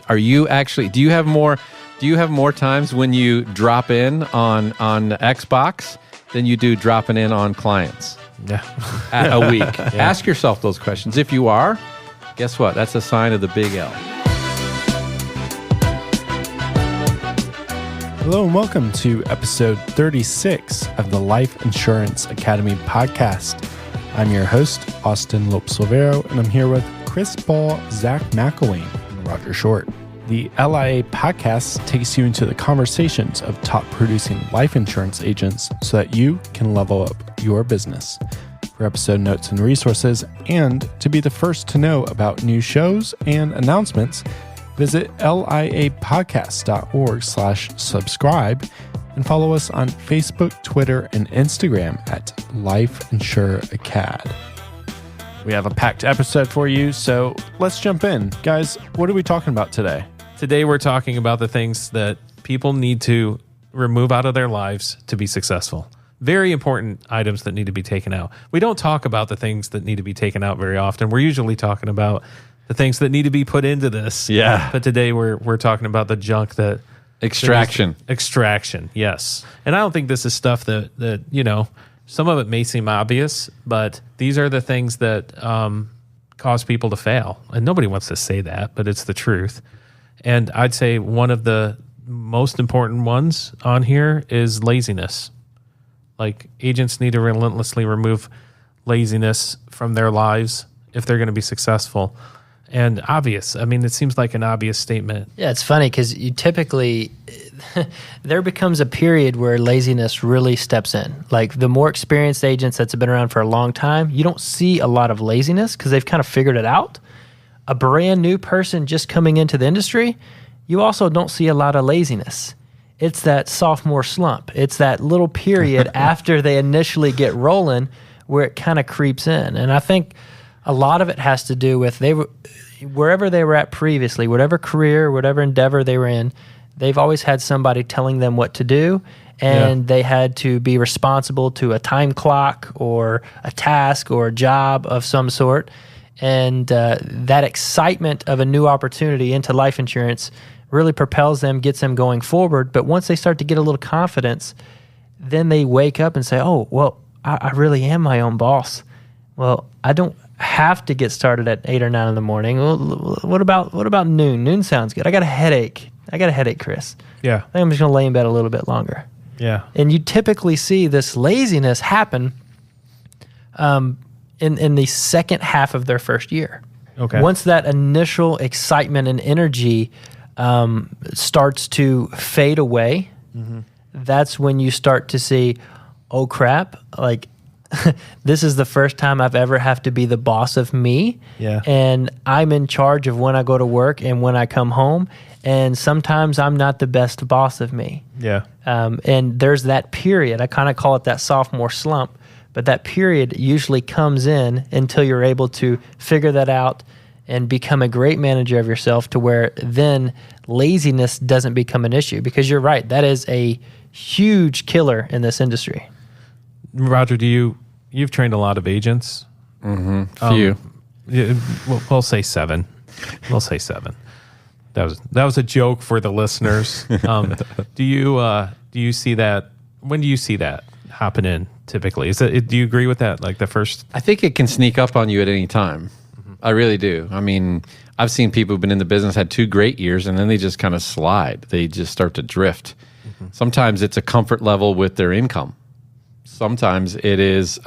Are you actually? Do you have more times when you drop in on Xbox than you do dropping in on clients? Yeah. A week. Yeah. Ask yourself those questions. If you are, guess what? That's a sign of the big L. Hello and welcome to episode 36 of the Life Insurance Academy podcast. I'm your host, Austin Lopes-Silvero, and I'm here with Chris Ball, Zach McElwain, and Roger Short. The LIA podcast takes you into the conversations of top producing life insurance agents so that you can level up your business. For episode notes and resources, and to be the first to know about new shows and announcements, visit liapodcast.org/subscribe and follow us on Facebook, Twitter, and Instagram at Life Insure Acad. We have a packed episode for you, so let's jump in. Guys, what are we talking about today? Today we're talking about the things that people need to remove out of their lives to be successful. Very important items that need to be taken out. We don't talk about the things that need to be taken out very often. We're usually talking about the things that need to be put into this. Yeah. But today we're talking about the junk that... Extraction, yes. And I don't think this is stuff that you know, some of it may seem obvious, but these are the things that cause people to fail. And nobody wants to say that, but it's the truth. And I'd say one of the most important ones on here is laziness. Like, agents need to relentlessly remove laziness from their lives if they're going to be successful. And obvious. I mean, it seems like an obvious statement. Yeah, it's funny because you typically, there becomes a period where laziness really steps in. Like, the more experienced agents that's been around for a long time, you don't see a lot of laziness because they've kind of figured it out. A brand new person just coming into the industry, you also don't see a lot of laziness. It's that sophomore slump. It's that little period after they initially get rolling where it kind of creeps in. And I think a lot of it has to do with wherever they were at previously, whatever career, whatever endeavor they were in, they've always had somebody telling them what to do, and they had to be responsible to a time clock or a task or a job of some sort. And that excitement of a new opportunity into life insurance really propels them, gets them going forward. But once they start to get a little confidence, then they wake up and say, oh, well, I really am my own boss. Well, I don't have to get started at 8 or 9 in the morning. Well, what about noon? Noon sounds good. I got a headache, Chris. Yeah. I think I'm just going to lay in bed a little bit longer. Yeah. And you typically see this laziness happen in the second half of their first year. Okay. Once that initial excitement and energy starts to fade away, that's when you start to see, oh crap, like, this is the first time I've ever have to be the boss of me. Yeah. And I'm in charge of when I go to work and when I come home. And sometimes I'm not the best boss of me. Yeah. And there's that period. I kind of call it that sophomore slump. But that period usually comes in until you're able to figure that out and become a great manager of yourself, to where then laziness doesn't become an issue. Because you're right, that is a huge killer in this industry. Roger, you've trained a lot of agents? Mm-hmm. Few. We'll say 7. We'll say 7. That was a joke for the listeners. Do you see that? When do you see that happening typically? Do you agree with that? Like the first? I think it can sneak up on you at any time. Mm-hmm. I really do. I mean, I've seen people who've been in the business, had 2 great years, and then they just kind of slide. They just start to drift. Mm-hmm. Sometimes it's a comfort level with their income. Sometimes it is,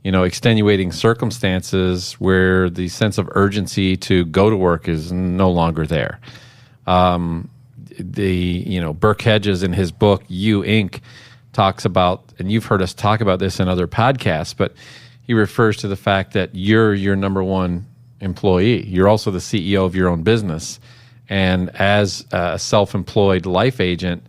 extenuating circumstances where the sense of urgency to go to work is no longer there. Burke Hedges in his book, You Inc., talks about, and you've heard us talk about this in other podcasts, but he refers to the fact that you're your number one employee. You're also the CEO of your own business. And as a self-employed life agent,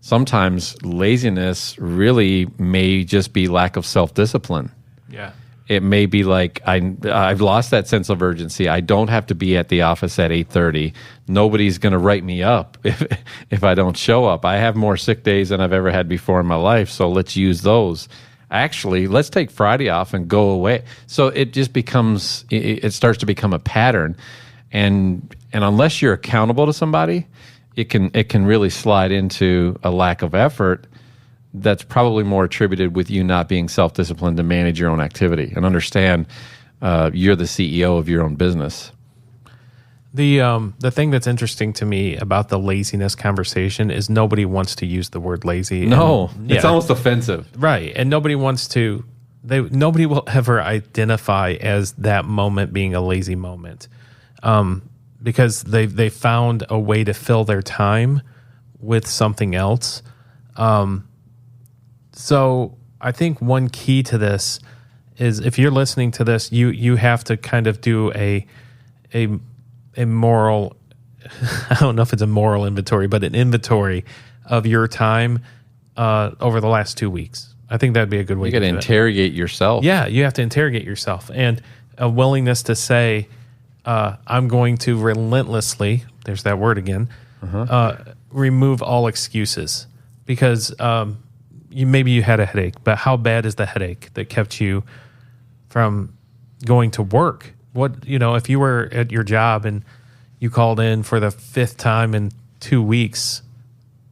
sometimes laziness really may just be lack of self-discipline. Yeah. It may be like, I've lost that sense of urgency. I don't have to be at the office at 8:30. Nobody's going to write me up if I don't show up. I have more sick days than I've ever had before in my life, so let's use those. Actually, let's take Friday off and go away. So it just becomes, it starts to become a pattern. And And unless you're accountable to somebody, it can really slide into a lack of effort that's probably more attributed with you not being self-disciplined to manage your own activity and understand you're the CEO of your own business. The thing that's interesting to me about the laziness conversation is nobody wants to use the word lazy. No, And, it's almost offensive. right, and nobody wants to. Nobody will ever identify as that moment being a lazy moment, because they found a way to fill their time with something else. So I think one key to this is, if you're listening to this, you have to kind of do a moral, I don't know if it's a moral inventory, but an inventory of your time over the last 2 weeks. I think that'd be a good way You got to interrogate yourself. Yeah, you have to interrogate yourself, and a willingness to say, I'm going to relentlessly, there's that word again, remove all excuses. Because maybe you had a headache, but how bad is the headache that kept you from going to work? If you were at your job and you called in for the 5th time in 2 weeks,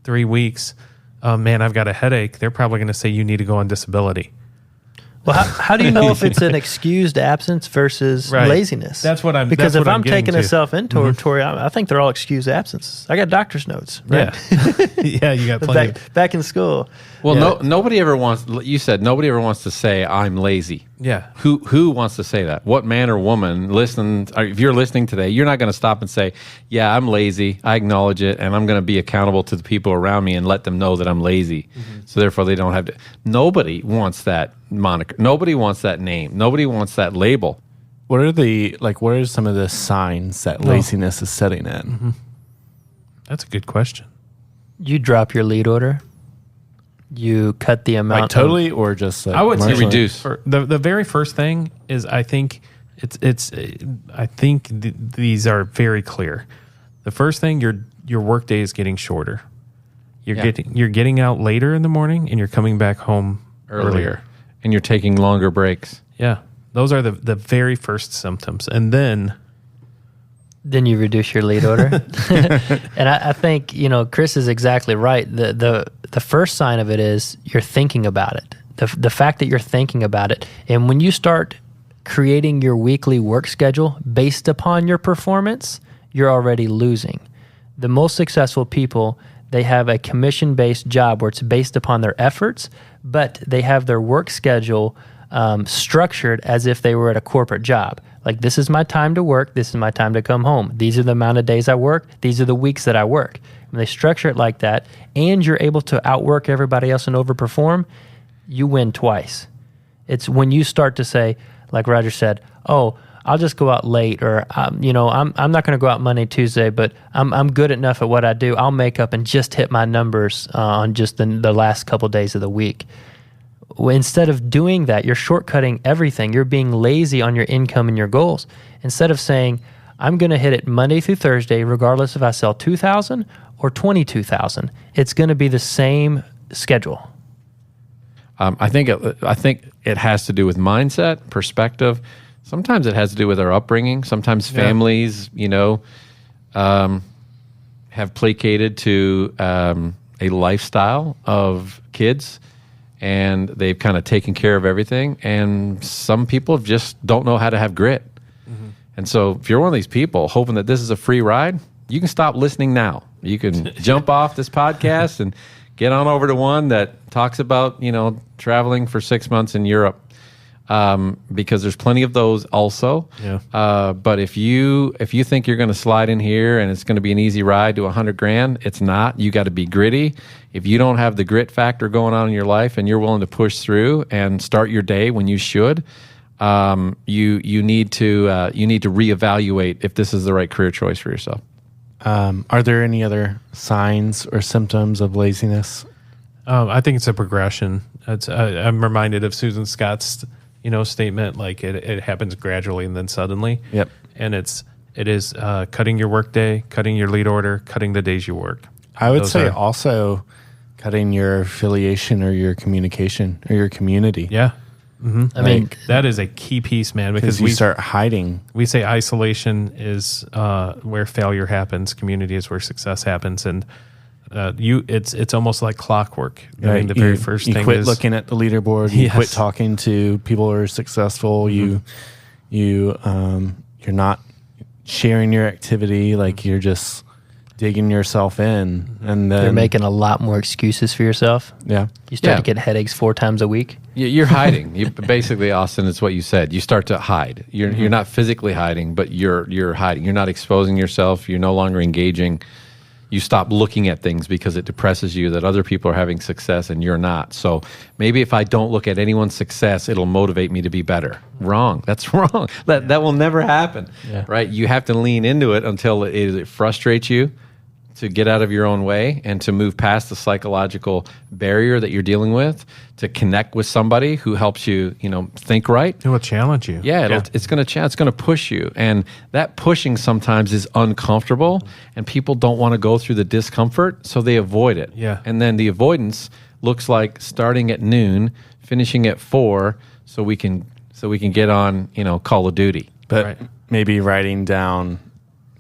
3 weeks, man, I've got a headache, they're probably going to say you need to go on disability. Well, how do you know if it's an excused absence versus laziness? That's what I'm. Because that's if what I'm getting taking to. a self-inventory, I think they're all excused absences. I got doctor's notes. Right? Yeah, yeah, you got plenty. Back in school. Well, nobody ever wants. You said nobody ever wants to say I'm lazy. Yeah. Who wants to say that? What man or woman if you're listening today, you're not going to stop and say, "Yeah, I'm lazy. I acknowledge it, and I'm going to be accountable to the people around me and let them know that I'm lazy." So therefore, they don't have to. Nobody wants that moniker. Nobody wants that name. Nobody wants that label. What are some of the signs that laziness is setting in? That's a good question. You drop your lead order. You cut the amount. Like totally, or just like I would say marginally? Reduce. The very first thing is, I think these are very clear. The first thing, your work day is getting shorter. You're getting out later in the morning, and you're coming back home earlier. And you're taking longer breaks. Yeah, those are the very first symptoms, and then you reduce your lead order. And I think, Chris is exactly right. The first sign of it is you're thinking about it. The fact that you're thinking about it. And when you start creating your weekly work schedule based upon your performance, you're already losing. The most successful people, they have a commission-based job where it's based upon their efforts, but they have their work schedule structured as if they were at a corporate job. Like, this is my time to work. This is my time to come home. These are the amount of days I work. These are the weeks that I work. When they structure it like that, and you're able to outwork everybody else and overperform, you win twice. It's when you start to say, like Roger said, "Oh, I'll just go out late," or I'm not going to go out Monday, Tuesday, but I'm good enough at what I do. I'll make up and just hit my numbers on just the last couple days of the week. Instead of doing that, you're shortcutting everything. You're being lazy on your income and your goals. Instead of saying, I'm going to hit it Monday through Thursday, regardless if I sell 2,000 or 22,000. It's going to be the same schedule. I think it has to do with mindset, perspective. Sometimes it has to do with our upbringing. Sometimes families, have placated to a lifestyle of kids, and they've kind of taken care of everything. And some people just don't know how to have grit. Mm-hmm. And so if you're one of these people hoping that this is a free ride, you can stop listening now. You can jump off this podcast and get on over to one that talks about, traveling for 6 months in Europe. Because there's plenty of those also. Yeah. But if you think you're going to slide in here and it's going to be an easy ride to $100,000, it's not. You got to be gritty. If you don't have the grit factor going on in your life and you're willing to push through and start your day when you should, you need to reevaluate if this is the right career choice for yourself. Are there any other signs or symptoms of laziness? I think it's a progression. I'm reminded of Susan Scott's statement, like it happens gradually and then suddenly. Yep. And it is cutting your work day, cutting your lead order, cutting the days you work. I would say also cutting your affiliation or your communication or your community. Yeah. I mean, that is a key piece, man, because we start hiding. We say isolation is where failure happens. Community is where success happens. And it's almost like clockwork. I mean, the very first thing is... You quit looking at the leaderboard. You quit talking to people who are successful. You're not sharing your activity. Like, you're just digging yourself in. And then... You're making a lot more excuses for yourself. Yeah. You start to get headaches 4 times a week. You're hiding. Basically, Austin, it's what you said. You start to hide. You're not physically hiding, but you're hiding. You're not exposing yourself. You're no longer engaging. You stop looking at things because it depresses you that other people are having success and you're not. So maybe if I don't look at anyone's success, it'll motivate me to be better. Wrong. That's wrong. That will never happen, right? You have to lean into it until it frustrates you to get out of your own way and to move past the psychological barrier that you're dealing with, to connect with somebody who helps you, think right. It will challenge you. Yeah, it's going to push you. And that pushing sometimes is uncomfortable, and people don't want to go through the discomfort, so they avoid it. Yeah. And then the avoidance looks like starting at noon, finishing at 4, so we can get on, Call of Duty. But maybe writing down,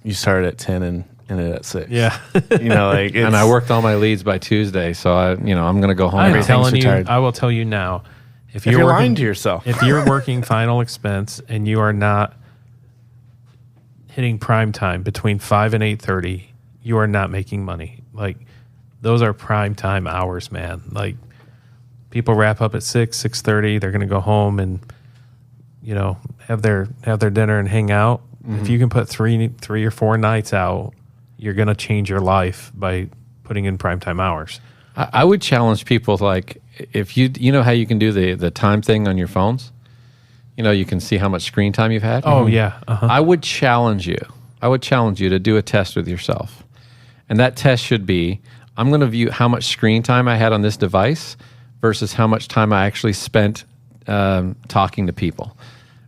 you start at 10 and ended at 6. Yeah. And I worked all my leads by Tuesday, so I'm going to go home. I'm telling you, I will tell you now, if you're lying to yourself, if you're working final expense and you are not hitting prime time between 5 and 8:30, you are not making money. Like, those are prime time hours, man. Like, people wrap up at 6:30. They're going to go home and have their dinner and hang out. If you can put three or 4 nights out, you're going to change your life by putting in primetime hours. I would challenge people, like, if you know how you can do the time thing on your phones? You can see how much screen time you've had. Oh, yeah. Uh-huh. I would challenge you to do a test with yourself. And that test should be, I'm going to view how much screen time I had on this device versus how much time I actually spent talking to people.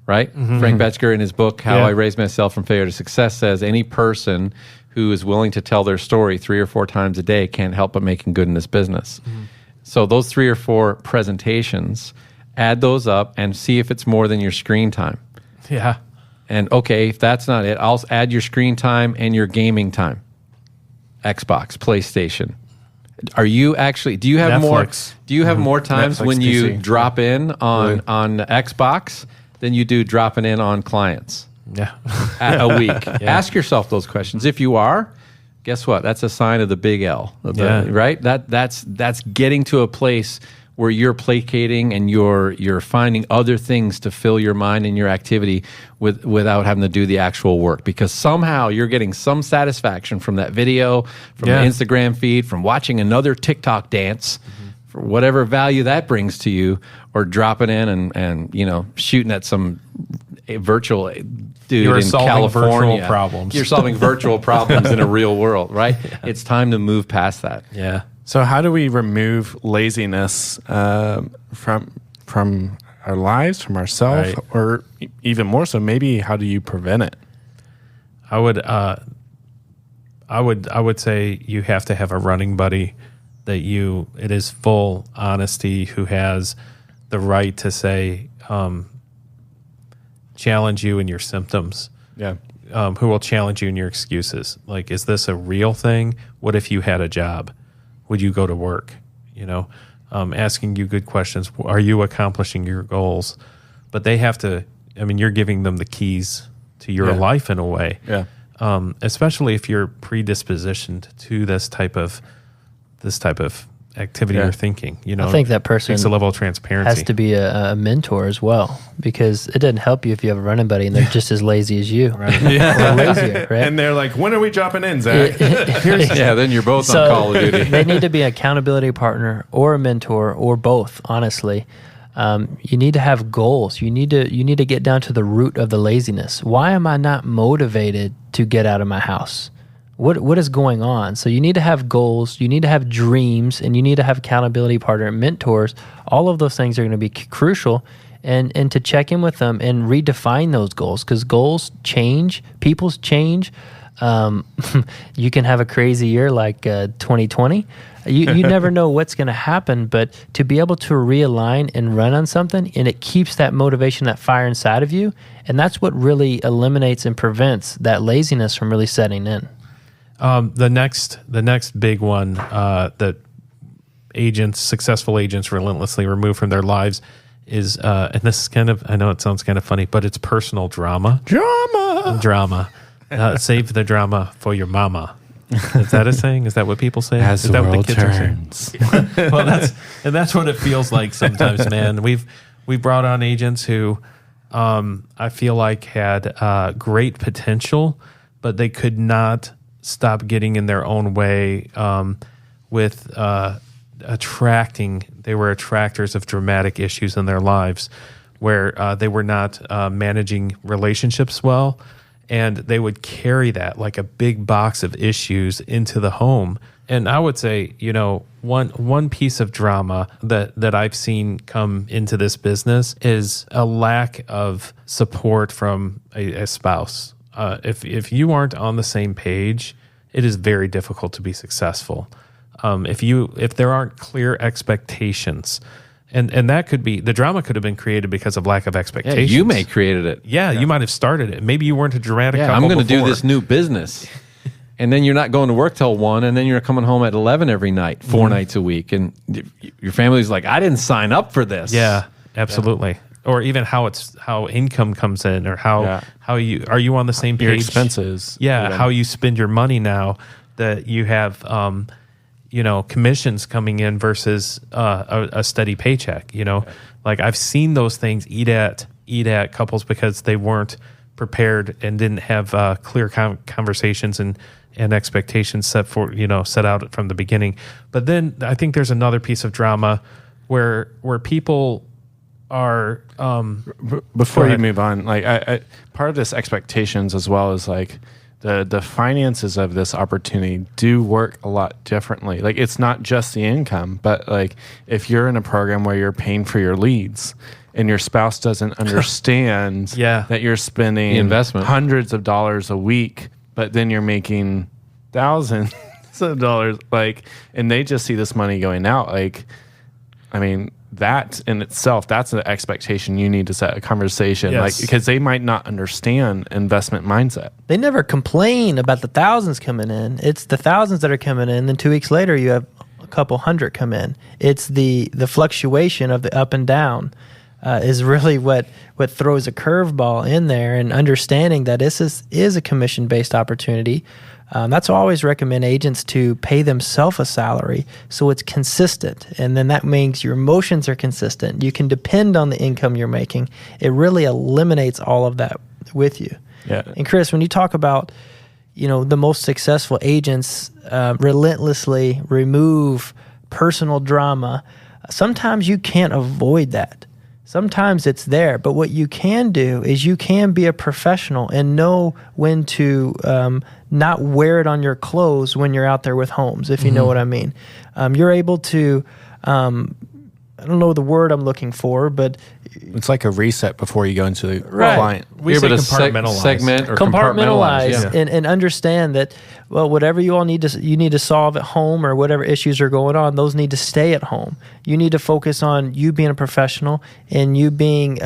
Right? Frank Betzger, in his book, How I Raised Myself from Failure to Success, says any person who is willing to tell their story 3 or 4 times a day can't help but making good in this business. So those 3 or 4 presentations, add those up and see if it's more than your screen time. Yeah. And okay, if that's not it, I'll add your screen time and your gaming time. Xbox, PlayStation. Are you actually, do you have Netflix. more times Netflix, when you PC. drop in on Xbox than you do dropping in on clients? Yeah. A week. Ask yourself those questions. If you are, guess what? That's a sign of the big L. Right? That's getting to a place where you're placating and you're finding other things to fill your mind and your activity without having to do the actual work, because somehow you're getting some satisfaction from that video, from the Instagram feed, from watching another TikTok dance, for whatever value that brings to you, or dropping in and shooting at some virtual dude You're in solving California. virtual problems. You're solving virtual problems in a real world, right? It's time to move past that. Yeah. So how do we remove laziness from our lives, from ourselves, or even more so, maybe how do you prevent it? I would say you have to have a running buddy that it is full honesty, who has the right to say, challenge you in your symptoms. Yeah. Who will challenge you in your excuses. Like, is this a real thing? What if you had a job? Would you go to work? Asking you good questions. Are you accomplishing your goals? But they have to, you're giving them the keys to your life in a way. Yeah. Especially if you're predispositioned to this type of activity or thinking. I think that person takes a level of transparency. has to be a mentor as well, because it doesn't help you if you have a running buddy and they're just as lazy as you. Right. Or lazier, right? And they're like, when are we dropping in, Zach? Then you're both on Call of Duty. They need to be an accountability partner or a mentor or both, honestly. You need to have goals. You need to get down to the root of the laziness. Why am I not motivated to get out of my house? What is going on? So you need to have goals, you need to have dreams, and you need to have accountability partner and mentors. All of those things are going to be crucial, and to check in with them and redefine those goals, because goals change, people's change. You can have a crazy year like 2020. You never know what's going to happen, but to be able to realign and run on something, and it keeps that motivation, that fire inside of you, and that's what really eliminates and prevents that laziness from really setting in. The next big one that successful agents relentlessly remove from their lives is, and this is I know it sounds kind of funny, but it's personal drama. Drama. Save the drama for your mama. Is that a saying? Is that what people say? As is the that world what the kids turns. are saying? Well, that's what it feels like sometimes, man. We brought on agents who I feel like had great potential, but they could not stop getting in their own way with attracting. They were attractors of dramatic issues in their lives, where they were not managing relationships well. And they would carry that like a big box of issues into the home. And I would say, one piece of drama that I've seen come into this business is a lack of support from a spouse. If you aren't on the same page, it is very difficult to be successful. If there aren't clear expectations. And that could be, the drama could have been created because of lack of expectations. Yeah, you may have created it. Yeah, you might have started it. Maybe you weren't a dramatic couple I'm going to do before. this new business. And then you're not going to work till 1, and then you're coming home at 11 every night, 4 nights a week. And your family's like, I didn't sign up for this. Yeah, absolutely. Yeah. Or even how income comes in, or how are you on the same page? Your expenses. Yeah, how you spend your money now that you have commissions coming in versus a steady paycheck. Like I've seen those things eat at couples because they weren't prepared and didn't have clear conversations and expectations set out from the beginning. But then I think there's another piece of drama where people are before you move on, like I part of this expectations as well as like the finances of this opportunity do work a lot differently. Like it's not just the income, but like if you're in a program where you're paying for your leads and your spouse doesn't understand that you're spending the investment hundreds of dollars a week, but then you're making thousands of dollars, like, and they just see this money going out. Like, I mean, that in itself, that's an expectation you need to set a conversation, like, because they might not understand investment mindset. They never complain about the thousands coming in. It's the thousands that are coming in. Then 2 weeks later, you have a couple hundred come in. It's the fluctuation of the up and down is really what throws a curveball in there. And understanding that this is a commission-based opportunity. That's why I always recommend agents to pay themselves a salary so it's consistent. And then that means your emotions are consistent. You can depend on the income you're making. It really eliminates all of that with you. Yeah. And Chris, when you talk about, the most successful agents relentlessly remove personal drama, sometimes you can't avoid that. Sometimes it's there, but what you can do is you can be a professional and know when to not wear it on your clothes when you're out there with homes, if you know what I mean. You're able to, I don't know the word I'm looking for, but it's like a reset before you go into the client. We say compartmentalize. Segment or compartmentalize. And understand that, well, whatever you all need to solve at home, or whatever issues are going on, those need to stay at home. You need to focus on you being a professional and you being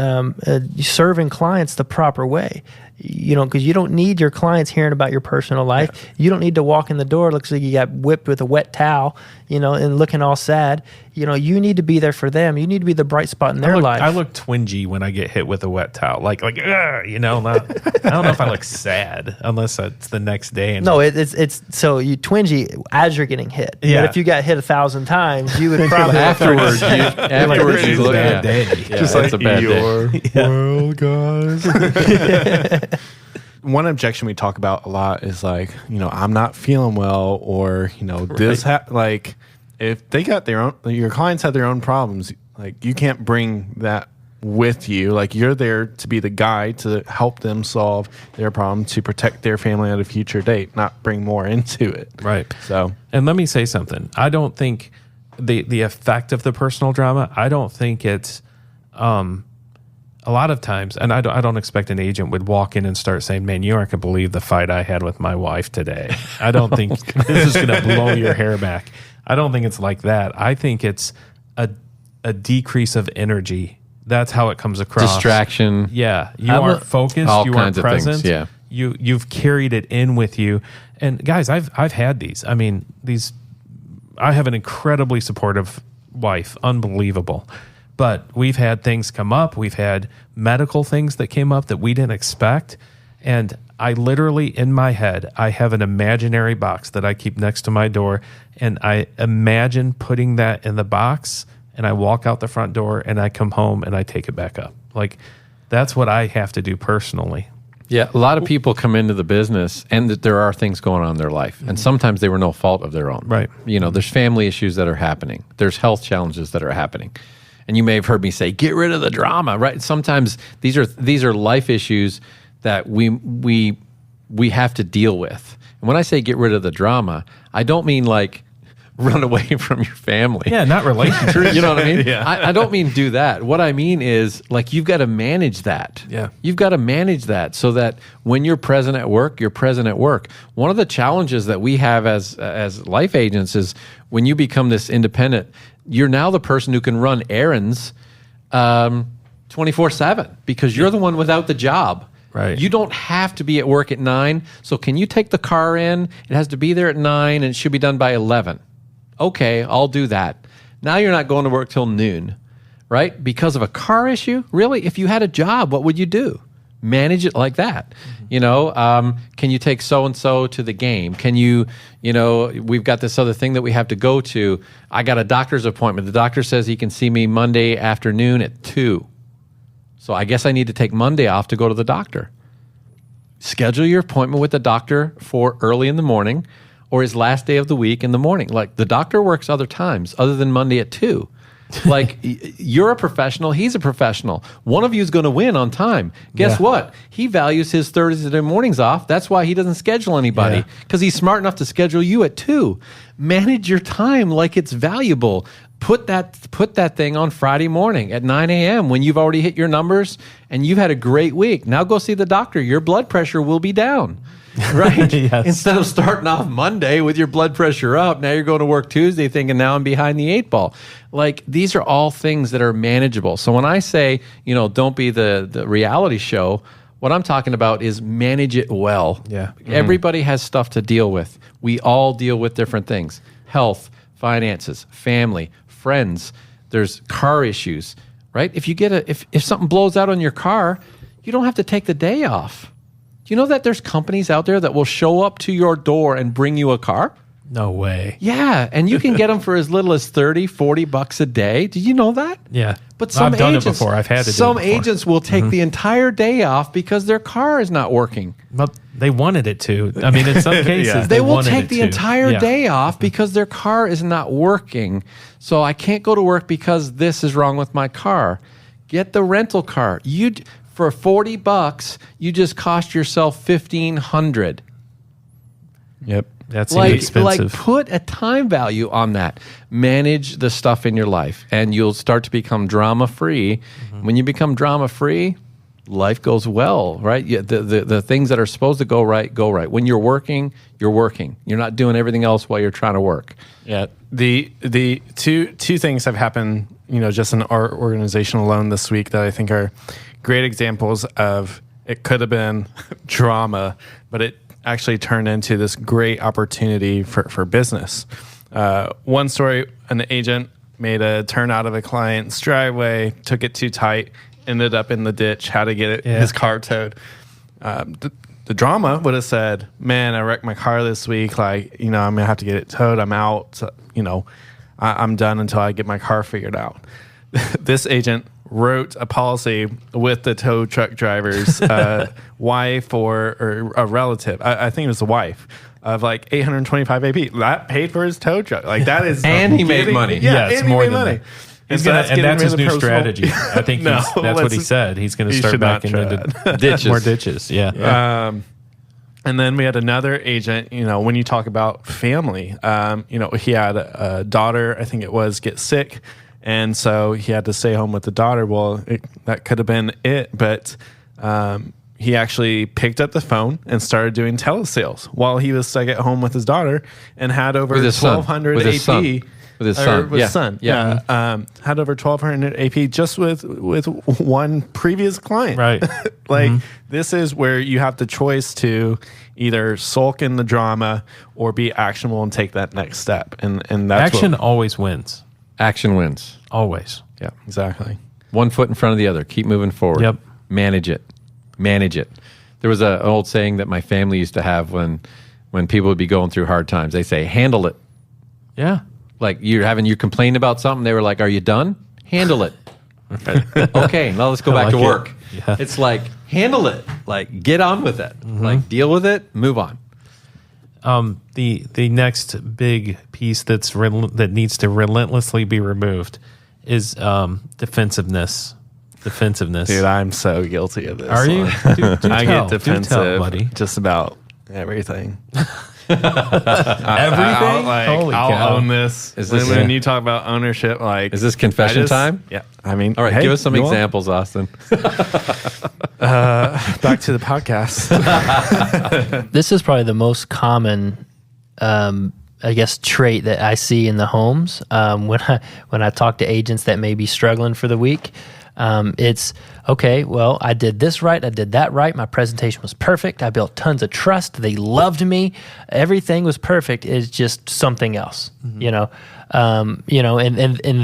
serving clients the proper way. Because you don't need your clients hearing about your personal life. Yeah. You don't need to walk in the door, looks like you got whipped with a wet towel, and looking all sad. You need to be there for them. You need to be the bright spot in their life. I look twingy when I get hit with a wet towel. I don't know if I look sad unless it's the next day. No, it's so you twingy as you're getting hit. Yeah. But if you got hit 1,000 times, you would probably afterwards you look bad day. Yeah, just like a bad day. World, guys. One objection we talk about a lot is like, I'm not feeling well, or this like if they got their own, your clients have their own problems, like you can't bring that with you. Like you're there to be the guy to help them solve their problem, to protect their family at a future date, not bring more into it. Right. So, and let me say something. I don't think the effect of the personal drama, I don't think it's a a lot of times, and I don't expect an agent would walk in and start saying, man, you aren't going to believe the fight I had with my wife today. I don't think this is going to blow your hair back. I don't think it's like that. I think it's a decrease of energy. That's how it comes across. Distraction. Yeah. You aren't focused. All you kinds aren't of things, present. yeah. You've carried it in with you. And guys, I've had these. I mean, I have an incredibly supportive wife. Unbelievable. But we've had things come up. We've had medical things that came up that we didn't expect. And I literally, in my head, I have an imaginary box that I keep next to my door. And I imagine putting that in the box, and I walk out the front door, and I come home, and I take it back up. Like, that's what I have to do personally. Yeah, a lot of people come into the business and that there are things going on in their life. And sometimes they were no fault of their own. Right. You know, there's family issues that are happening. There's health challenges that are happening. And you may have heard me say, get rid of the drama, right? Sometimes these are life issues that we have to deal with. And when I say get rid of the drama, I don't mean like run away from your family. Yeah, not relationships. You know what I mean? Yeah. I don't mean do that. What I mean is, like, you've got to manage that. Yeah. You've got to manage that so that when you're present at work, you're present at work. One of the challenges that we have as life agents is when you become this independent, you're now the person who can run errands 24/7 because you're the one without the job. Right. You don't have to be at work at 9. So can you take the car in? It has to be there at 9 and it should be done by 11. Okay, I'll do that. Now you're not going to work till noon, right? Because of a car issue? Really? If you had a job, what would you do? Manage it like that. Mm-hmm. You know, can you take so-and-so to the game? Can you we've got this other thing that we have to go to. I got a doctor's appointment. The doctor says he can see me Monday afternoon at 2. So I guess I need to take Monday off to go to the doctor. Schedule your appointment with the doctor for early in the morning or his last day of the week in the morning. Like, the doctor works other times other than Monday at 2. Like, you're a professional, he's a professional. One of you is going to win on time. Guess what? He values his Thursday mornings off. That's why he doesn't schedule anybody, because he's smart enough to schedule you at 2. Manage your time like it's valuable. Put that thing on Friday morning at 9 a.m. when you've already hit your numbers and you've had a great week. Now go see the doctor. Your blood pressure will be down. Right? Yes. Instead of starting off Monday with your blood pressure up, now you're going to work Tuesday thinking, now I'm behind the 8 ball. Like, these are all things that are manageable. So when I say, don't be the reality show, what I'm talking about is manage it well. Yeah. Mm-hmm. Everybody has stuff to deal with. We all deal with different things. Health, finances, family, friends. There's car issues, right? If you get if something blows out on your car, you don't have to take the day off. Do you know that there's companies out there that will show up to your door and bring you a car? No way. Yeah, and you can get them for as little as $30-$40 a day. Did you know that? Yeah. But some I've done agents, it before. I've had to do it some before. agents will take the entire day off because their car is not working. But they wanted it to. I mean, in some cases, They will wanted take it the to. entire Yeah. day off because their car is not working. So I can't go to work because this is wrong with my car. Get the rental car. For $40, you just cost yourself $1,500. Yep. That's Like expensive. put a time value on that. Manage the stuff in your life, and you'll start to become drama free. Mm-hmm. When you become drama free, life goes well, right? The things that are supposed to go right go right. When you're working, you're working. You're not doing everything else while you're trying to work. Yeah. The two things have happened, just in our organization alone this week that I think are great examples of it could have been drama, but it actually turned into this great opportunity for business. One story, an agent made a turn out of a client's driveway, took it too tight, ended up in the ditch, had to get his car towed. The drama would have said, man, I wrecked my car this week. Like, I'm going to have to get it towed. I'm out. So, I'm done until I get my car figured out. This agent wrote a policy with the tow truck driver's wife or a relative. I think it was the wife of like $825 AP. That paid for his tow truck. Like, that is, And he made money. Yeah, Yes, and he more made than money. that. And that's his new strategy. I think No, that's what he said. He's going to you start should not backing try into Ditches. more ditches. Yeah. And then we had another agent, when you talk about family, he had a daughter, I think it was, get sick. And so he had to stay home with the daughter. Well, that could have been it, but he actually picked up the phone and started doing telesales while he was stuck at home with his daughter and had over 1,200 AP. With his son. With his son. Yeah. Had over 1,200 AP just with one previous client. Right. This is where you have the choice to either sulk in the drama or be actionable and take that next step. And that's Action always wins. Action wins. Always. Yeah. Exactly. One foot in front of the other. Keep moving forward. Yep. Manage it. There was an old saying that my family used to have when people would be going through hard times. They say, handle it. Yeah. Like you complain about something. They were like, are you done? Handle it. Okay, now let's go back to work. Yeah. It's like, handle it. Like, get on with it. Like, deal with it. Move on. The next big piece that needs to relentlessly be removed is defensiveness. Dude, I'm so guilty of this. Are you? I get defensive, buddy. just about everything. Everything? I'll own this. When you talk about ownership, is this confession time? Yeah. I mean, all right. hey, give us some examples, Austin. Back to the podcast. This is probably the most common, I guess, trait that I see in the homes when I talk to agents that may be struggling for the week. It's okay. Well, I did this right. I did that right. My presentation was perfect. I built tons of trust. They loved me. Everything was perfect. It's just something else, and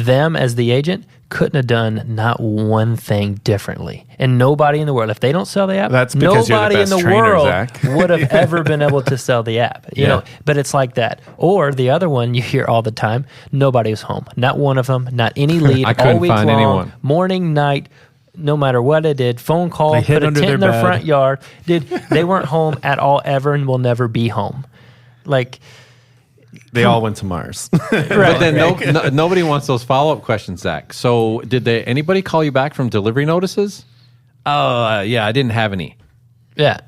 them as the agent couldn't have done not one thing differently. And nobody in the world, if they don't sell the app, that's because nobody you're the best in the trainer, world Zach. would have ever been able to sell the app, you know, but it's like that. Or the other one you hear all the time, nobody was home. Not one of them, not any lead. I couldn't all week find long, anyone. Morning, night, no matter what I did, phone call, hid put a under tent their in their bed. front yard. They weren't home at all ever and will never be home. Like, They all went to Mars. But then nobody wants those follow-up questions, Zach. So did anybody call you back from delivery notices? Oh, yeah, I didn't have any. yeah.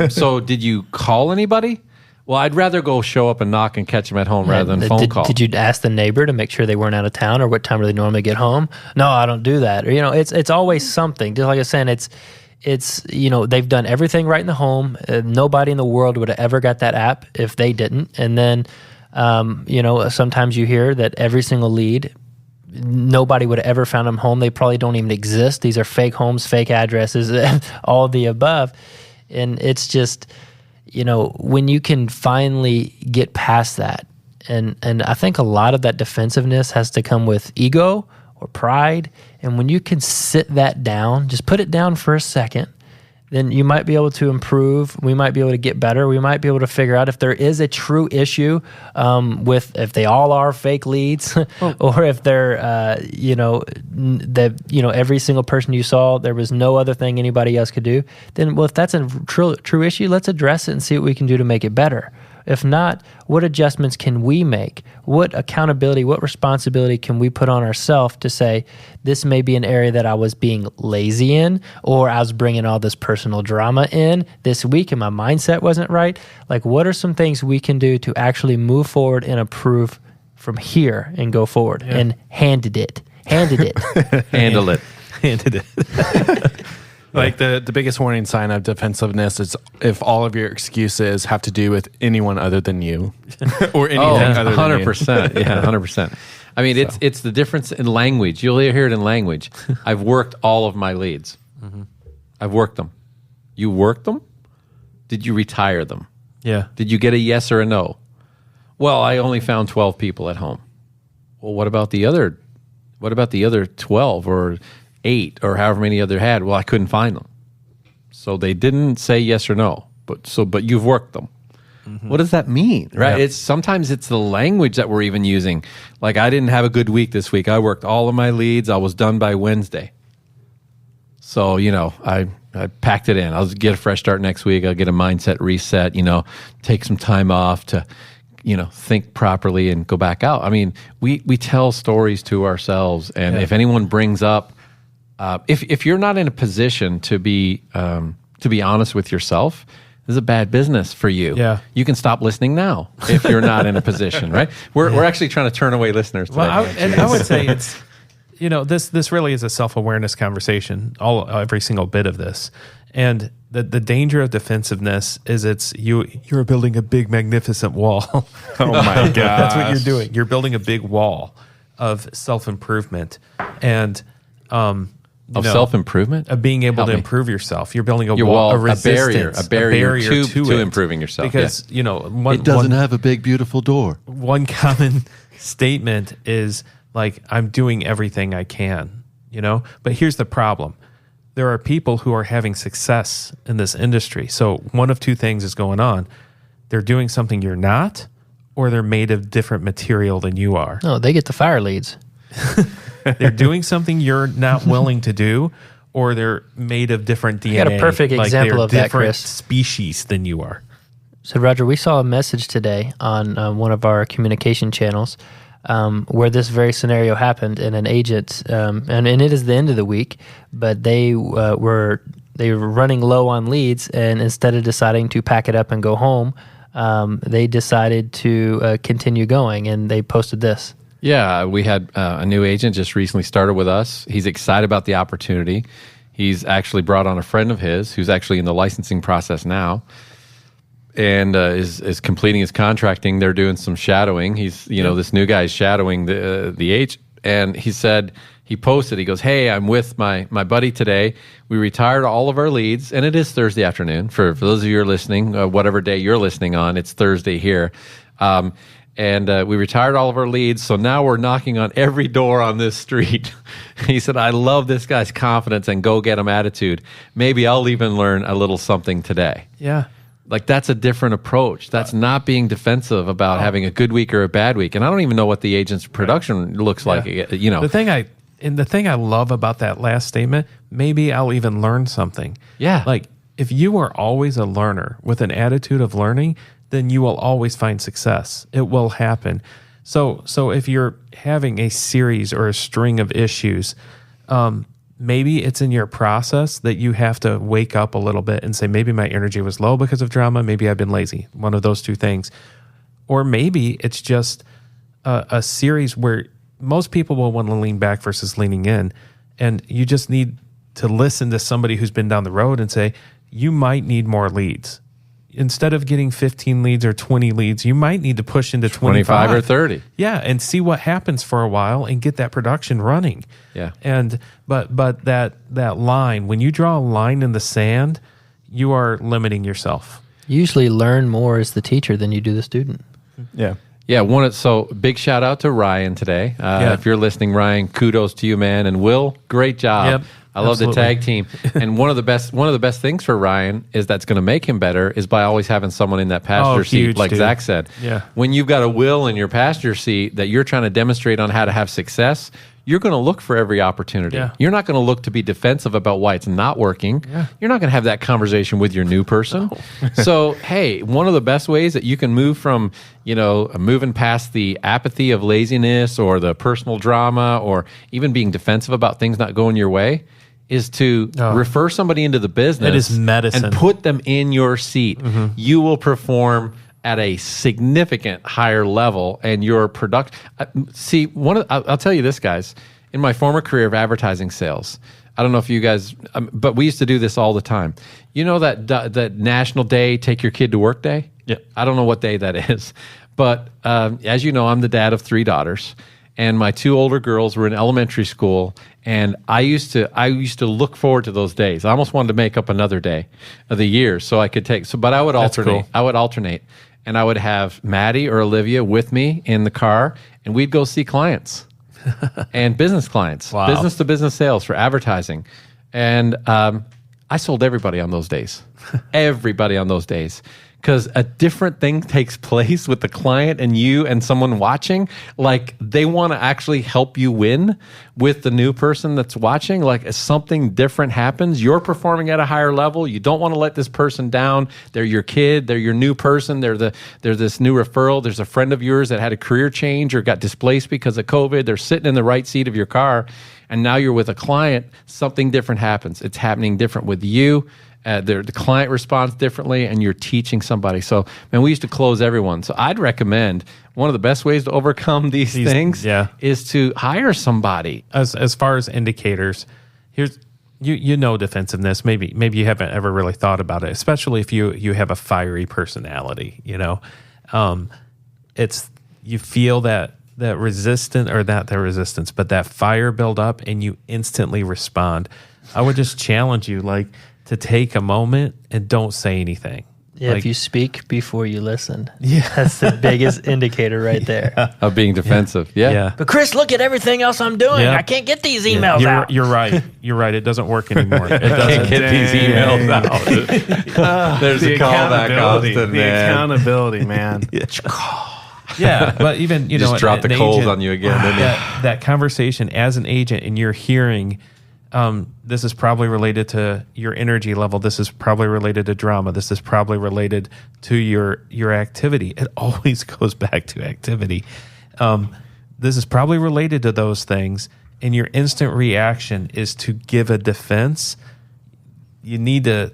So did you call anybody? Well, I'd rather go show up and knock and catch them at home rather than phone call. Did you ask the neighbor to make sure they weren't out of town, or what time do they normally get home? No, I don't do that. Or, it's always something. Just like I was saying, it's they've done everything right in the home. Nobody in the world would have ever got that app if they didn't. And then, sometimes you hear that every single lead, nobody would have ever found them home. They probably don't even exist. These are fake homes, fake addresses, all of the above. And it's just, when you can finally get past that, and I think a lot of that defensiveness has to come with ego or pride. And when you can sit that down, just put it down for a second, then you might be able to improve. We might be able to get better. We might be able to figure out if there is a true issue if they all are fake leads, or if they're, every single person you saw, there was no other thing anybody else could do. Then, well, if that's a true issue, let's address it and see what we can do to make it better. If not, what adjustments can we make? What accountability, what responsibility can we put on ourselves to say, this may be an area that I was being lazy in, or I was bringing all this personal drama in this week and my mindset wasn't right? Like, what are some things we can do to actually move forward and improve from here and go forward? Yeah. And handed it. Handle it. Handed it. Like the biggest warning sign of defensiveness is if all of your excuses have to do with anyone other than you, or anything other than you. 100%. Yeah, 100%. I mean, it's the difference in language. You'll hear it in language. I've worked all of my leads. Mm-hmm. I've worked them. You worked them? Did you retire them? Yeah. Did you get a yes or a no? Well, I only found 12 people at home. Well, what about the other 12 or 8 or however many other had? Well, I couldn't find them. So they didn't say yes or no, but you've worked them. Mm-hmm. What does that mean? Right? Yep. Sometimes it's the language that we're even using. Like, I didn't have a good week this week. I worked all of my leads. I was done by Wednesday. So, I packed it in. I'll get a fresh start next week. I'll get a mindset reset, take some time off to, think properly and go back out. I mean, we tell stories to ourselves. And if anyone brings up, if you're not in a position to be honest with yourself, this is a bad business for you. Yeah. You can stop listening now if you're not in a position, right? We're actually trying to turn away listeners today. Well, I would say this really is a self-awareness conversation, every single bit of this. And the danger of defensiveness is you're building a big, magnificent wall. Oh my God. That's what you're doing. You're building a big wall of self-improvement and self-improvement? Of being able Help to me. improve yourself. You're building a a barrier to improving yourself. Because, it doesn't have a big, beautiful door. One common statement is like, I'm doing everything I can, But here's the problem. There are people who are having success in this industry. So one of two things is going on. They're doing something you're not, or they're made of different material than you are. No, they get the fire leads. They're doing something you're not willing to do, or they're made of different DNA. I got a perfect example they're of that, different Chris. species than you are. So, Roger, we saw a message today on one of our communication channels where this very scenario happened, and an agent, and it is the end of the week, but they were running low on leads, and instead of deciding to pack it up and go home, they decided to continue going, and they posted this. Yeah, we had a new agent just recently started with us. He's excited about the opportunity. He's actually brought on a friend of his who's actually in the licensing process now, and is completing his contracting. They're doing some shadowing. He's this new guy is shadowing the agent, and he said he posted. He goes, "Hey, I'm with my buddy today. We retired all of our leads, and it is Thursday afternoon for those of you who are listening. Whatever day you're listening on, it's Thursday here." And we retired all of our leads, so now we're knocking on every door on this street. He said, "I love this guy's confidence and go-get-him attitude. Maybe I'll even learn a little something today." Yeah. Like, that's a different approach. That's not being defensive about having a good week or a bad week. And I don't even know what the agent's production looks like. The thing I love about that last statement, maybe I'll even learn something. Yeah. Like, if you are always a learner with an attitude of learning, then you will always find success. It will happen. So if you're having a series or a string of issues, maybe it's in your process that you have to wake up a little bit and say, maybe my energy was low because of drama. Maybe I've been lazy. One of those two things. Or maybe it's just a series where most people will want to lean back versus leaning in. And you just need to listen to somebody who's been down the road and say, you might need more leads. Instead of getting 15 leads or 20 leads, you might need to push into 25 or 30. Yeah, and see what happens for a while and get that production running. Yeah. And but that line, when you draw a line in the sand, you are limiting yourself. You usually learn more as the teacher than you do the student. Yeah. Yeah, so big shout out to Ryan today. If you're listening, Ryan, kudos to you, man. And Will, great job. Yep. I love the tag team. And one of the best things for Ryan is that's going to make him better is by always having someone in that passenger seat, huge, like dude. Zach said. Yeah. When you've got a Will in your passenger seat that you're trying to demonstrate on how to have success, you're going to look for every opportunity. Yeah. You're not going to look to be defensive about why it's not working. Yeah. You're not going to have that conversation with your new person. So, hey, one of the best ways that you can move from, moving past the apathy of laziness or the personal drama or even being defensive about things not going your way is to refer somebody into the business. It is medicine. And put them in your seat. Mm-hmm. You will perform at a significant higher level, and your product. See, I'll tell you this, guys. In my former career of advertising sales, I don't know if you guys, but we used to do this all the time. You know that National Day, Take Your Kid to Work Day? Yeah. I don't know what day that is, but as you know, I'm the dad of 3 daughters. And my 2 older girls were in elementary school, and I used to look forward to those days. I almost wanted to make up another day of the year so I could take. But I would alternate. Cool. I would alternate, and I would have Maddie or Olivia with me in the car, and we'd go see clients and business clients, business to business sales for advertising, and I sold everybody on those days, everybody on those days. Because a different thing takes place with the client and you and someone watching. Like, they want to actually help you win with the new person that's watching. Like, if something different happens, you're performing at a higher level. You don't want to let this person down. They're your kid. They're your new person. They're this new referral. There's a friend of yours that had a career change or got displaced because of COVID. They're sitting in the right seat of your car. And now you're with a client. Something different happens. It's happening different with you. The client responds differently, and you're teaching somebody. So, man, we used to close everyone. So I'd recommend one of the best ways to overcome these things is to hire somebody. As far as indicators, here's defensiveness. Maybe you haven't ever really thought about it, especially if you have a fiery personality. It's you feel that resistance, or not the resistance, but that fire build up, and you instantly respond. I would just challenge you, to take a moment and don't say anything. Yeah, if you speak before you listen, that's the biggest indicator right there. Of being defensive. Yeah. But Chris, look at everything else I'm doing. I can't get these emails out. You're right. You're right. It doesn't work anymore. It Can't get these emails out. There's a callback, Austin, the accountability, man. Yeah, but even just drop the coals on you again. That conversation as an agent, and you're hearing, this is probably related to your energy level. This is probably related to drama. This is probably related to your activity. It always goes back to activity. This is probably related to those things, and your instant reaction is to give a defense. You need to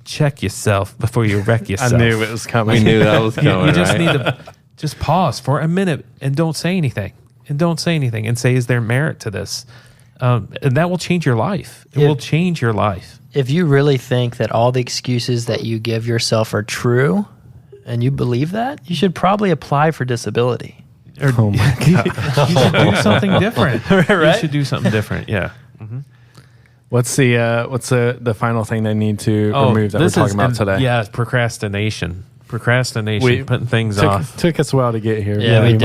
check yourself before you wreck yourself. I knew it was coming. We knew that was coming. You just need to just pause for a minute and don't say anything. And say, is there merit to this? And that will change your life. It will change your life. If you really think that all the excuses that you give yourself are true, and you believe that, you should probably apply for disability. Oh my God. You should do something different. Right? You should do something different. Yeah. Mm-hmm. What's the final thing they need to remove that we're talking about today? Yeah, procrastination. Putting things off. Took us a while to get here. Yeah, we've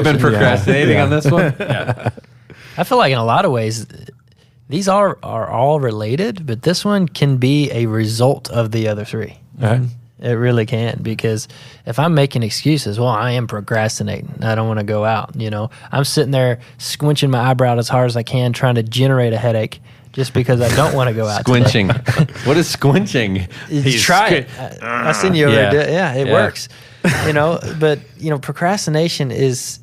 been procrastinating on this one. Yeah. I feel like in a lot of ways, these are all related, but this one can be a result of the other three. Mm-hmm. It really can, because if I'm making excuses, well, I am procrastinating. I don't want to go out. I'm sitting there squinching my eyebrow as hard as I can, trying to generate a headache just because I don't want to go out. Squinching. What is squinching? Try it. I'll send you over there. Yeah, it works. But procrastination is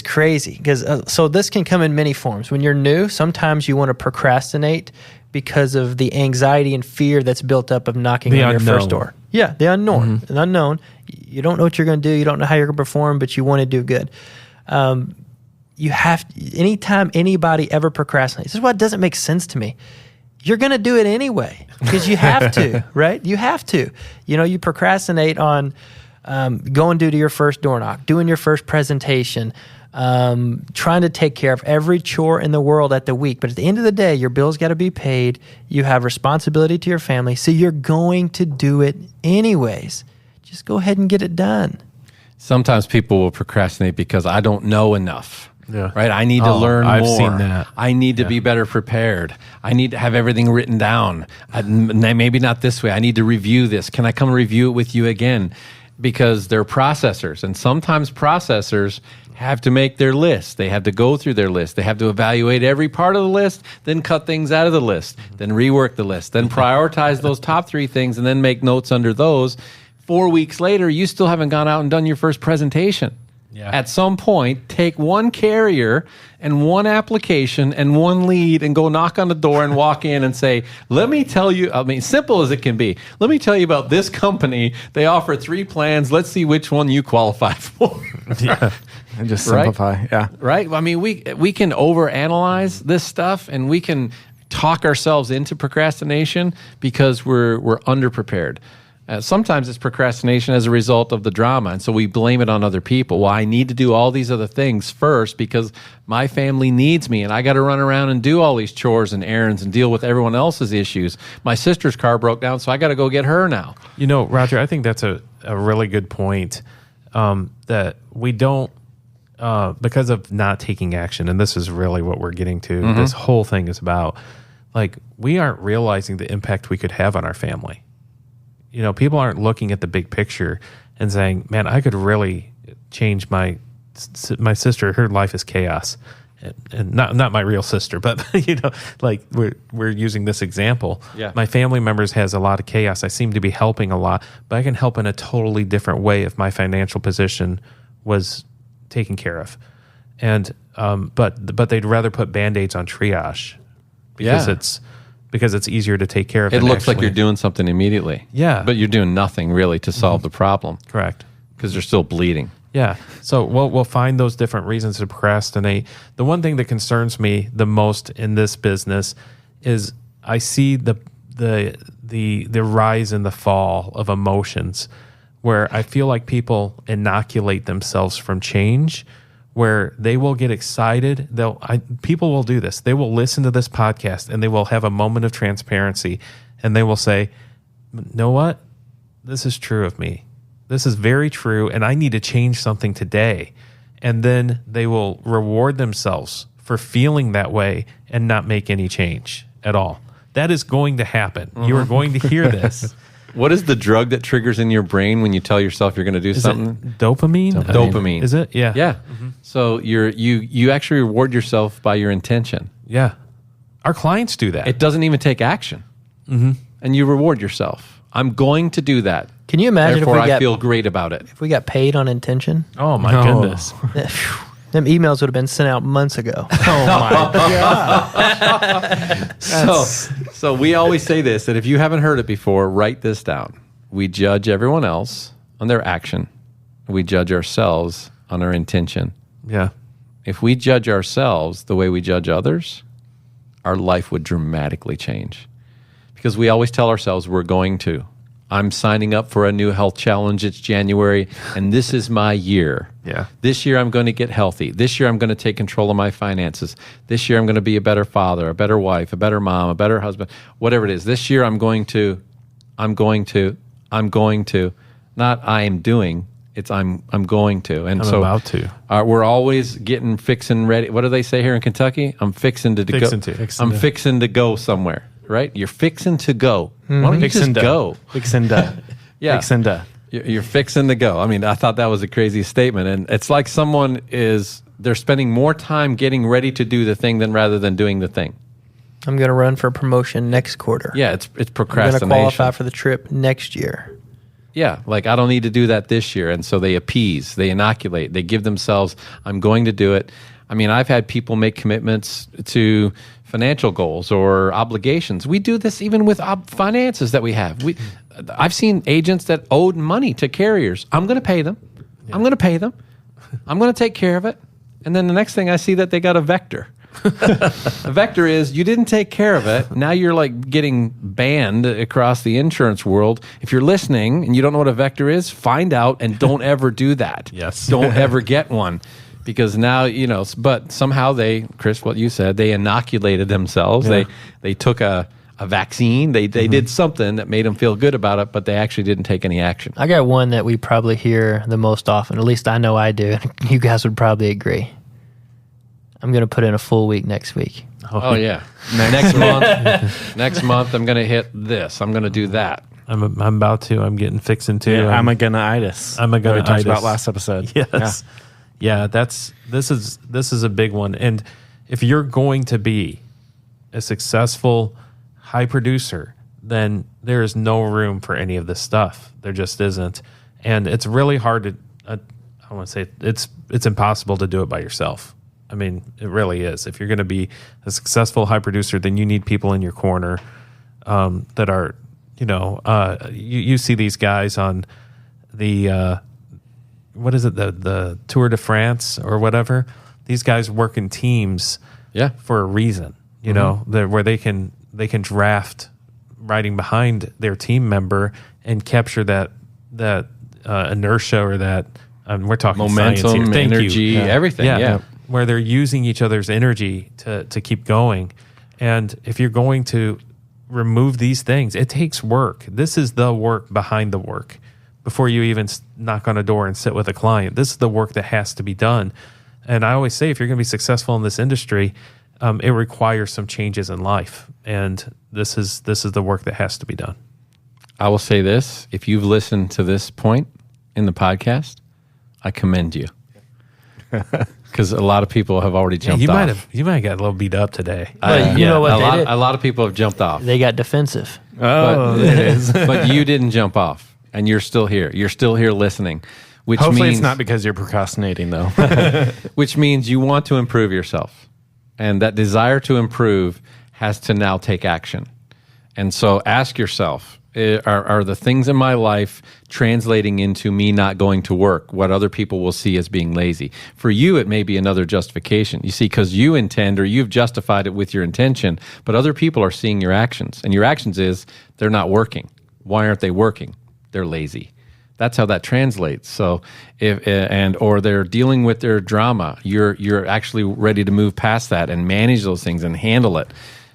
crazy because so this can come in many forms. When you're new, sometimes you want to procrastinate because of the anxiety and fear that's built up of knocking on your first door. Yeah, the unknown. Mm-hmm. The unknown. You don't know what you're going to do. You don't know how you're going to perform, but you want to do good. You have anytime anybody ever procrastinates, this is what doesn't make sense to me. You're going to do it anyway because you have to, right? You have to. You procrastinate on going to your first door knock, doing your first presentation, trying to take care of every chore in the world at the week. But at the end of the day, your bills got to be paid. You have responsibility to your family, so you're going to do it anyways. Just go ahead and get it done. Sometimes people will procrastinate because I don't know enough. Yeah. Right. I need to learn more. I've seen that. I need to be better prepared. I need to have everything written down. Maybe not this way. I need to review this. Can I come review it with you again? Because they're processors, and sometimes processors have to make their list. They have to go through their list. They have to evaluate every part of the list, then cut things out of the list, then rework the list, then prioritize those top 3 things, and then make notes under those. 4 weeks later, you still haven't gone out and done your first presentation. Yeah. At some point, take one carrier and one application and one lead and go knock on the door and walk in and say, let me tell you, simple as it can be. Let me tell you about this company. They offer 3 plans. Let's see which one you qualify for. Yeah. And just simplify. Right? Yeah. Right? We can overanalyze this stuff, and we can talk ourselves into procrastination because we're underprepared. Sometimes it's procrastination as a result of the drama, and so we blame it on other people. Well, I need to do all these other things first because my family needs me, and I got to run around and do all these chores and errands and deal with everyone else's issues. My sister's car broke down, so I got to go get her now. Roger, I think that's a really good point, that we don't, because of not taking action, and this is really what we're getting to, mm-hmm. This whole thing is about, we aren't realizing the impact we could have on our family. People aren't looking at the big picture and saying, man, I could really change my sister. Her life is chaos. And not my real sister, but, we're using this example. Yeah. My family members has a lot of chaos. I seem to be helping a lot, but I can help in a totally different way if my financial position was taken care of. And, but they'd rather put Band-Aids on triage because because it's easier to take care of. It than looks like actually- you're doing something immediately. Yeah. But you're doing nothing really to solve the problem Correct. because they're still bleeding. Yeah. So we'll find those different reasons to procrastinate. The one thing that concerns me the most in this business is I see the rise and the fall of emotions, where I feel like people inoculate themselves from change, where they will get excited. People will do this. They will listen to this podcast and they will have a moment of transparency and they will say, "You know what? This is true of me. This is very true, and I need to change something today." And then they will reward themselves for feeling that way and not make any change at all. That is going to happen. You are going to hear this. What is the drug that triggers in your brain when you tell yourself you're going to do Is something? it dopamine? Dopamine. Is it? Yeah. Yeah. So you actually reward yourself by your intention. Yeah. Our clients do that. It doesn't even take action. And you reward yourself. I'm going to do that. Can you imagine Therefore, if I feel great about it. we got paid on intention? Oh my No. goodness. Them emails would have been sent out months ago. So we always say this, that if you haven't heard it before, write this down. We judge everyone else on their action. We judge ourselves on our intention. Yeah. If we judge ourselves the way we judge others, our life would dramatically change. Because we always tell ourselves we're going to. I'm signing up for a new health challenge. It's January, and this is my year. Yeah. This year I'm going to get healthy. This year I'm going to take control of my finances. This year I'm going to be a better father, a better wife, a better mom, a better husband, whatever it is. This year I'm going to, not I am doing, it's I'm going to. And I'm so about to. we're always getting fixing ready. What do they say here in Kentucky? I'm fixing to go. Fixing to. I'm fixing to go somewhere, right? You're fixing to go. Why don't you just go? Fixinda. Yeah. Fixinda. You're fixing to go. I mean, I thought that was a crazy statement. And it's like they're spending more time getting ready to do the thing rather than doing the thing. I'm going to run for promotion next quarter. Yeah, it's I'm going to procrastination. qualify for the trip next year. Yeah, like I don't need to do that this year. And so they appease, they inoculate, they give themselves, I'm going to do it. I mean, I've had people make commitments to financial goals or obligations. We do this even with finances that we have. I've seen agents that owed money to carriers. I'm going to pay them. Yeah. I'm going to pay them. I'm going to take care of it. And then the next thing I see that they got a vector. A vector is you didn't take care of it. Now you're like getting banned across the insurance world. If you're listening and you don't know what a vector is, find out and don't ever do that. Yes. Don't ever get one. Because now, but somehow Chris, what you said, they inoculated themselves. Yeah. They took a vaccine. They did something that made them feel good about it, but they actually didn't take any action. I got one that we probably hear the most often. At least I know I do. You guys would probably agree. I'm going to put in a full week next week. Oh yeah. Next month. Next month, I'm going to hit this. I'm going to do that. I'm about to. I'm getting fixing to. Yeah, I'm a gonaitis. I'm a that we talked gonaitis. about last episode. Yes. Yeah, this is a big one. And if you're going to be a successful high producer, then there is no room for any of this stuff. There just isn't. And it's really hard to I want to say it's impossible to do it by yourself. I mean, it really is. If you're going to be a successful high producer, then you need people in your corner that are, you see these guys on the what is it, the Tour de France or whatever. These guys work in teams, for a reason. Where they can draft riding behind their team member and capture that inertia or that we're talking momentum, science here. Thank energy, you. everything. Yeah. Where they're using each other's energy to keep going. And if you're going to remove these things, it takes work. This is the work behind the work. Before you even knock on a door and sit with a client, this is the work that has to be done. And I always say, if you're going to be successful in this industry, it requires some changes in life. And this is the work that has to be done. I will say this. If you've listened to this point in the podcast, I commend you. Because a lot of people have already jumped off. You might have got a little beat up today. You know what they did? A lot of people have jumped off. They got defensive. Oh, it is. But you didn't jump off, and you're still here. You're still here listening. Which Hopefully means, it's not because you're procrastinating, though. which means you want to improve yourself. And that desire to improve has to now take action. And so ask yourself, are the things in my life translating into me not going to work, what other people will see as being lazy? For you, it may be another justification. You see, because you intend or you've justified it with your intention, but other people are seeing your actions. And your actions is they're not working. Why aren't they working? They're lazy. That's how that translates. So, or they're dealing with their drama. You're actually ready to move past that and manage those things and handle it.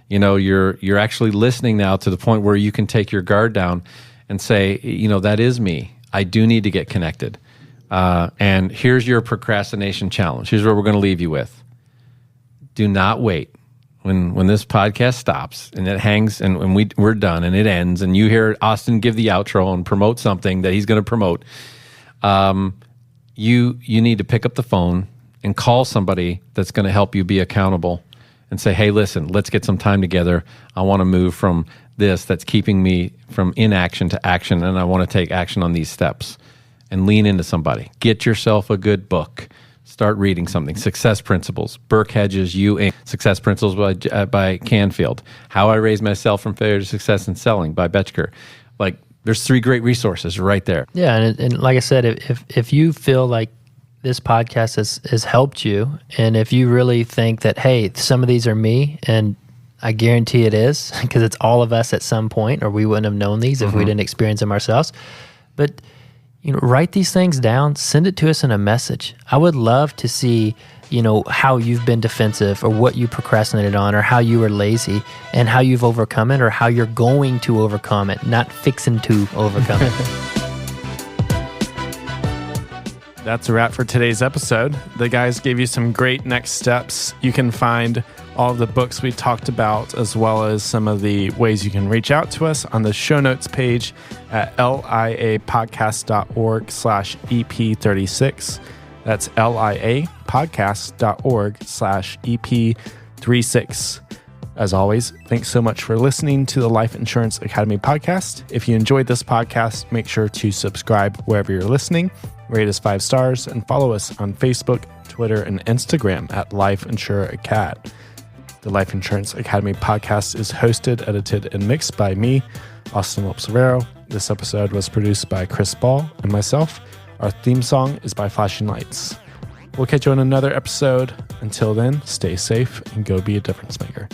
You know, you're actually listening now to the point where you can take your guard down and say, you know, that is me. I do need to get connected. And here's your procrastination challenge. Here's what we're going to leave you with. Do not wait. When this podcast stops and it hangs and when we're done and it ends and you hear Austin give the outro and promote something that he's going to promote, you need to pick up the phone and call somebody that's going to help you be accountable and say, hey, listen, let's get some time together. I want to move from this that's keeping me from inaction to action, and I want to take action on these steps. And lean into somebody. Get yourself a good book. Start reading something. Success Principles. Burke Hedges, You Inc. Success Principles by Canfield. How I Raised Myself from Failure to Success in Selling by Betchker. Like, there's 3 great resources right there. Yeah, and like I said, if you feel like this podcast has helped you, and if you really think that, hey, some of these are me, and I guarantee it is, because it's all of us at some point, or we wouldn't have known these if we didn't experience them ourselves. But write these things down, send it to us in a message. I would love to see, how you've been defensive or what you procrastinated on or how you were lazy and how you've overcome it or how you're going to overcome it, not fixing to overcome it. That's a wrap for today's episode. The guys gave you some great next steps. You can find all of the books we talked about, as well as some of the ways you can reach out to us on the show notes page at liapodcast.org/EP36. That's liapodcast.org/EP36. As always, thanks so much for listening to the Life Insurance Academy podcast. If you enjoyed this podcast, make sure to subscribe wherever you're listening, rate us 5 stars, and follow us on Facebook, Twitter, and Instagram at Life Insurer Acad. The Life Insurance Academy podcast is hosted, edited, and mixed by me, Austin Lopes-Rivero. This episode was produced by Chris Ball and myself. Our theme song is by Flashing Lights. We'll catch you on another episode. Until then, stay safe and go be a difference maker.